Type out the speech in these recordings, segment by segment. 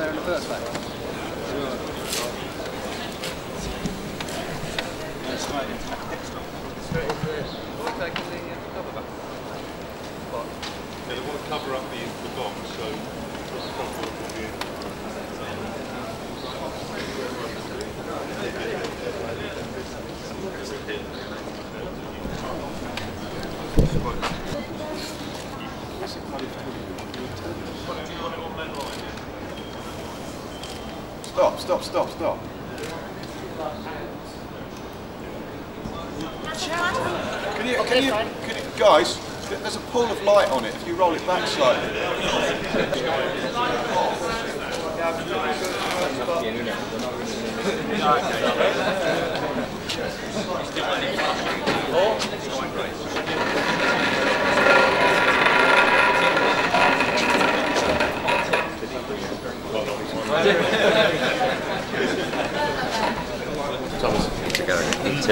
there in the first place. Straight into the cover back. Yeah, they want to cover up the box, so the front board will be in. Stop. Can you, guys, there's a pool of light on it if you roll it back slightly.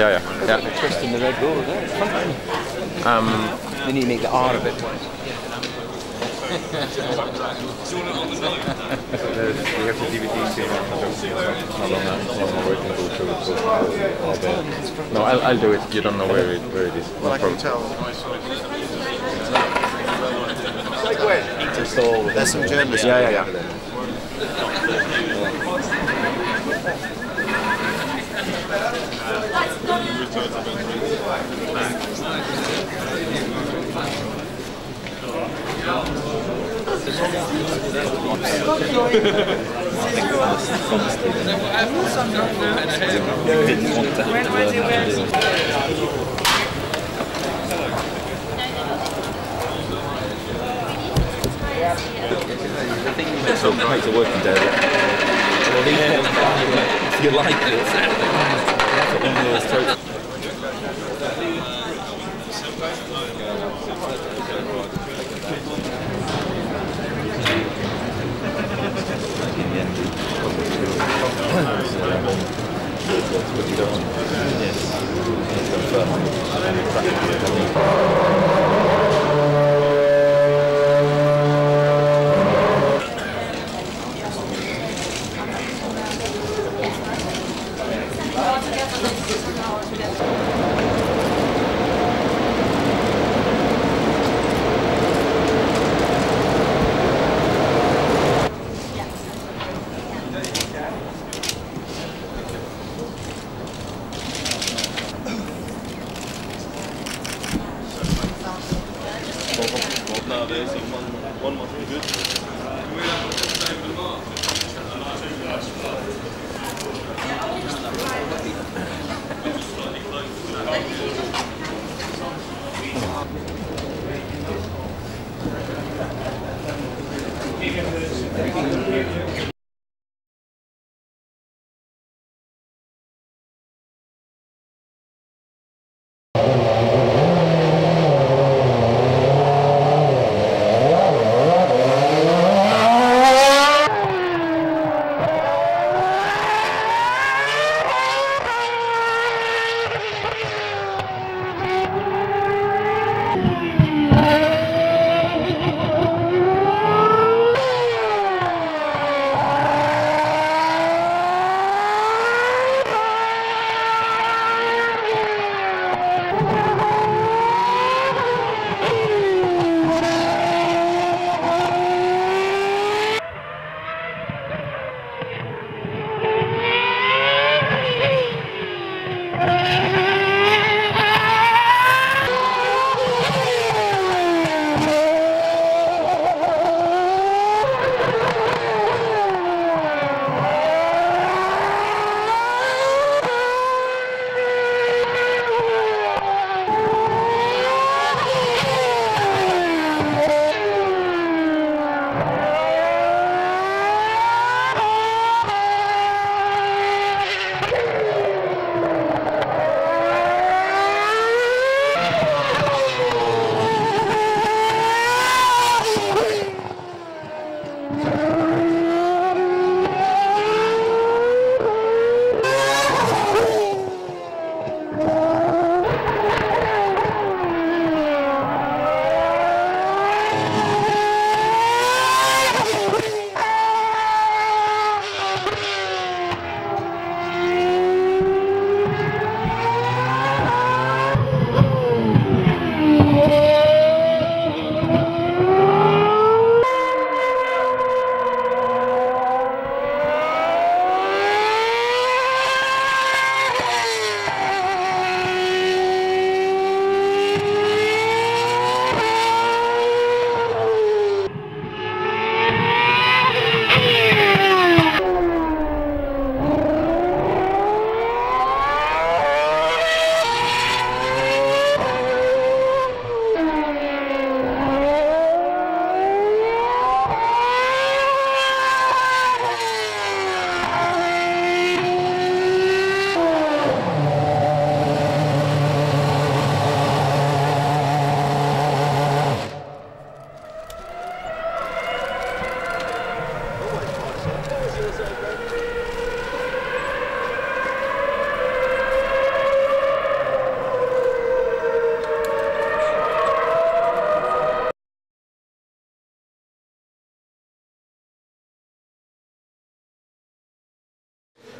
Yeah. Twisting the red ball, isn't it? Then you make the R a bit twice. We have the DVD scene. No, I'll do it. You don't know where it is. Well, I can tell. There's some journalists. Yeah. So it makes a working day. If you like it.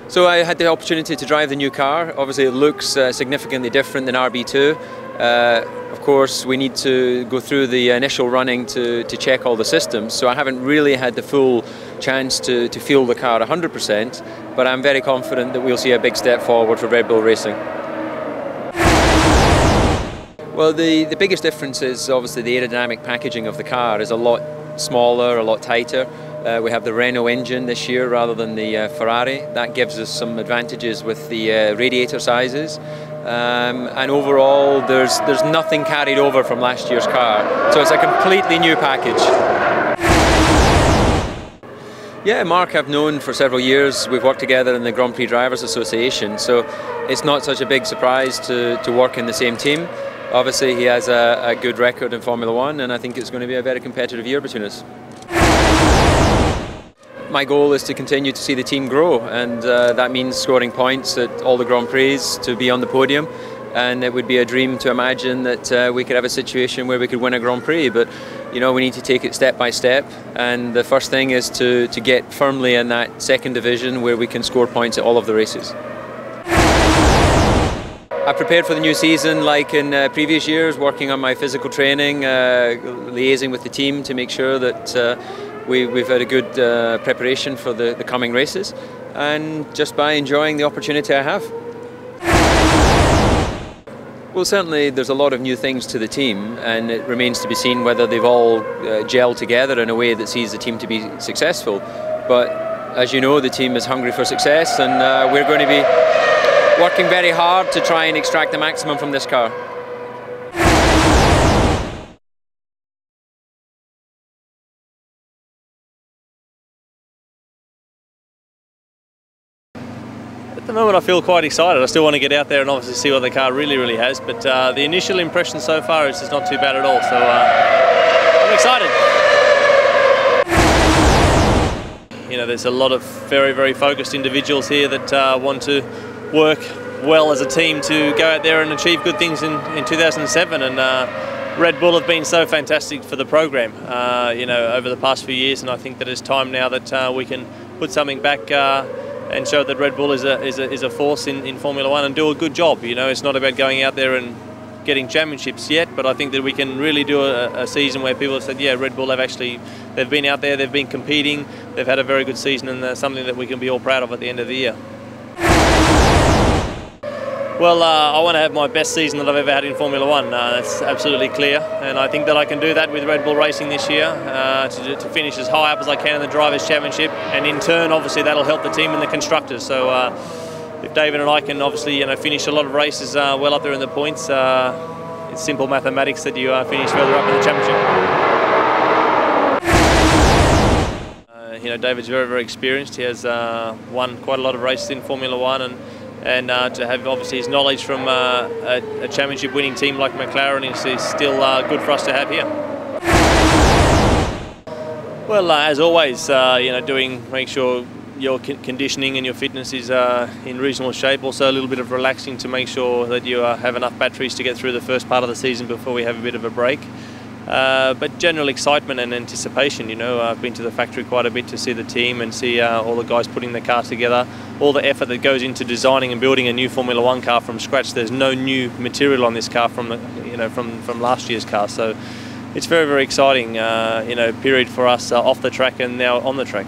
So I had the opportunity to drive the new car. Obviously it looks significantly different than RB2. Of course we need to go through the initial running to check all the systems, so I haven't really had the full chance to feel the car 100%, but I'm very confident that we'll see a big step forward for Red Bull Racing. Well, the biggest difference is obviously the aerodynamic packaging of the car is a lot smaller, a lot tighter. We have the Renault engine this year rather than the Ferrari. That gives us some advantages with the radiator sizes. And overall, there's nothing carried over from last year's car. So it's a completely new package. Yeah, Mark I've known for several years. We've worked together in the Grand Prix Drivers Association, so it's not such a big surprise to work in the same team. Obviously he has a good record in Formula One, and I think it's going to be a very competitive year between us. My goal is to continue to see the team grow, and that means scoring points at all the Grand Prix to be on the podium, and it would be a dream to imagine that we could have a situation where we could win a Grand Prix, but you know, we need to take it step by step, and the first thing is to get firmly in that second division where we can score points at all of the races. I prepared for the new season like in previous years, working on my physical training, liaising with the team to make sure that we've had a good preparation for the coming races, and just by enjoying the opportunity I have. Well, certainly there's a lot of new things to the team, and it remains to be seen whether they've all gelled together in a way that sees the team to be successful. But as you know, the team is hungry for success, and we're going to be working very hard to try and extract the maximum from this car. At the moment I feel quite excited. I still want to get out there and obviously see what the car really has, but the initial impression so far is just not too bad at all, so I'm excited. You know, there's a lot of very focused individuals here that want to work well as a team to go out there and achieve good things in 2007, and Red Bull have been so fantastic for the program you know, over the past few years, and I think that it's time now that we can put something back and show that Red Bull is a force in Formula One and do a good job. You know, it's not about going out there and getting championships yet, but I think that we can really do a season where people have said, yeah, Red Bull they've been out there, they've been competing, they've had a very good season, and something that we can be all proud of at the end of the year. Well, I want to have my best season that I've ever had in Formula One. That's absolutely clear, and I think that I can do that with Red Bull Racing this year, to finish as high up as I can in the Drivers' Championship, and in turn, obviously, that'll help the team and the constructors. So, if David and I can obviously, you know, finish a lot of races well up there in the points, it's simple mathematics that you finish further up in the championship. You know, David's very experienced. He has won quite a lot of races in Formula One, and to have obviously his knowledge from a championship winning team like McLaren is still good for us to have here. Well, as always, you know, make sure your conditioning and your fitness is in reasonable shape. Also a little bit of relaxing to make sure that you have enough batteries to get through the first part of the season before we have a bit of a break. But general excitement and anticipation, you know. I've been to the factory quite a bit to see the team and see all the guys putting the car together, all the effort that goes into designing and building a new Formula One car from scratch. There's no new material on this car from last year's car, so it's very exciting, you know, period for us off the track and now on the track.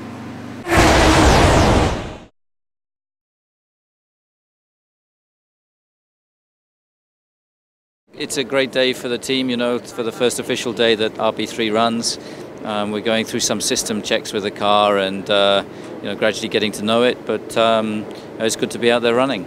It's a great day for the team, you know, for the first official day that RB3 runs. We're going through some system checks with the car and you know, gradually getting to know it, but it's good to be out there running.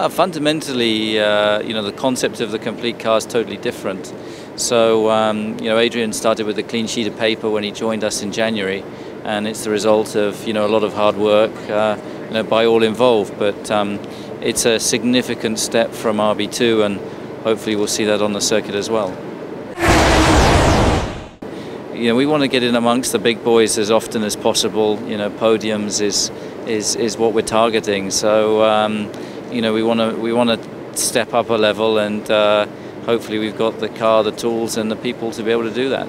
Fundamentally, you know, the concept of the complete car is totally different. So, you know, Adrian started with a clean sheet of paper when he joined us in January, and it's the result of, you know, a lot of hard work, you know, by all involved. But it's a significant step from RB2, and hopefully we'll see that on the circuit as well. we want to get in amongst the big boys as often as possible. Podiums is what we're targeting. So we want to step up a level, and hopefully we've got the car, the tools, and the people to be able to do that.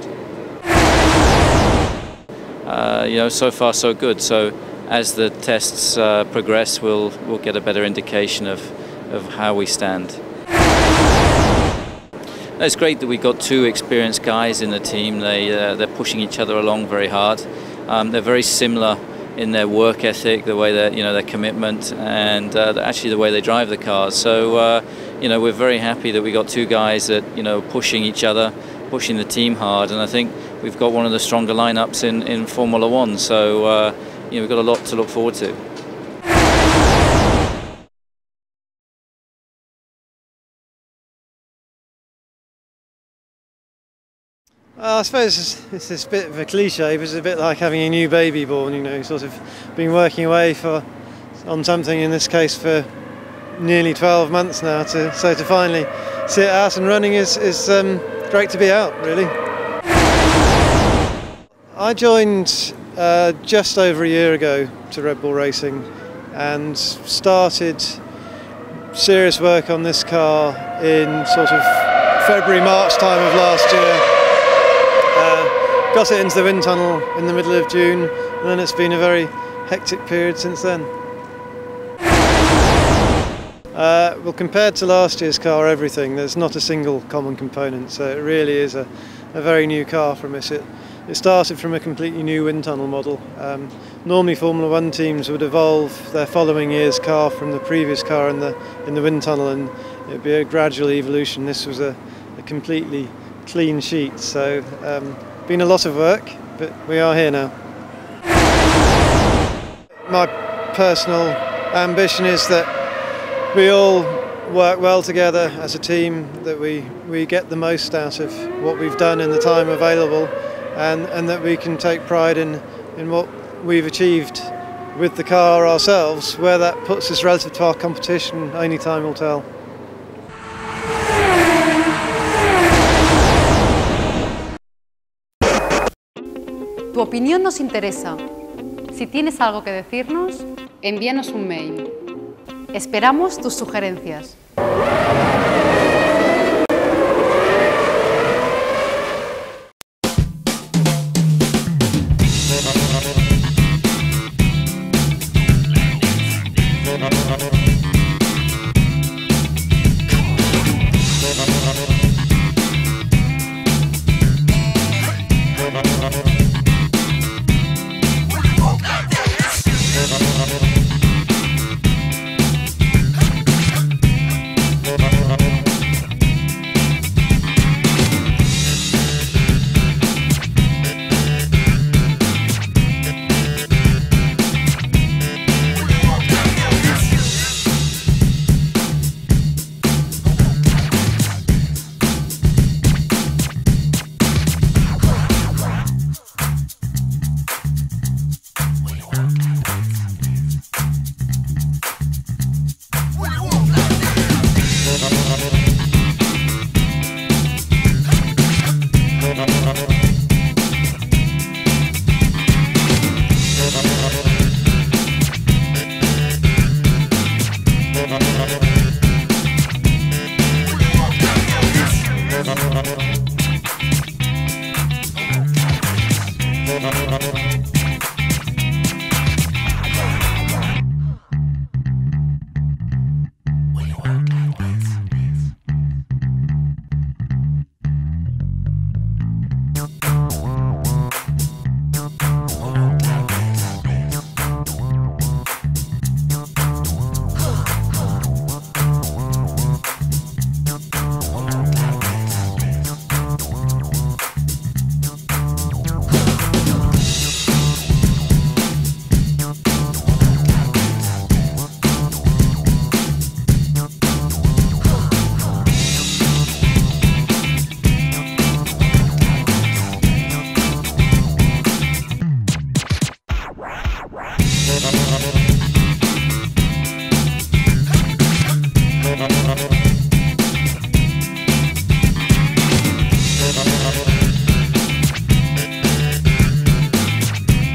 So far so good. So as the tests progress, we'll get a better indication of how we stand. It's great that we've got two experienced guys in the team. They're pushing each other along very hard. They're very similar in their work ethic, the way their commitment, and actually the way they drive the cars. So we're very happy that we got two guys that pushing each other, pushing the team hard, and I think we've got one of the stronger lineups in Formula One. So we've got a lot to look forward to. I suppose it's a bit of a cliche, but it's a bit like having a new baby born. Sort of been working away on something, in this case for nearly 12 months now. So to finally see it out and running is great to be out, really. I joined just over a year ago to Red Bull Racing and started serious work on this car in sort of February, March time of last year. Got it into the wind tunnel in the middle of June, and then it's been a very hectic period since then. Well, compared to last year's car, everything, there's not a single common component, so it really is a very new car from us. It started from a completely new wind tunnel model. Normally Formula One teams would evolve their following year's car from the previous car in the wind tunnel, and it would be a gradual evolution. This was a completely clean sheet, so been a lot of work, but we are here now. My personal ambition is that we all work well together as a team, that we get the most out of what we've done in the time available, and that we can take pride in what we've achieved with the car ourselves. Where that puts us relative to our competition, only time will tell. Tu opinión nos interesa. Si tienes algo que decirnos, envíanos un mail. Esperamos tus sugerencias.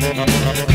Enero.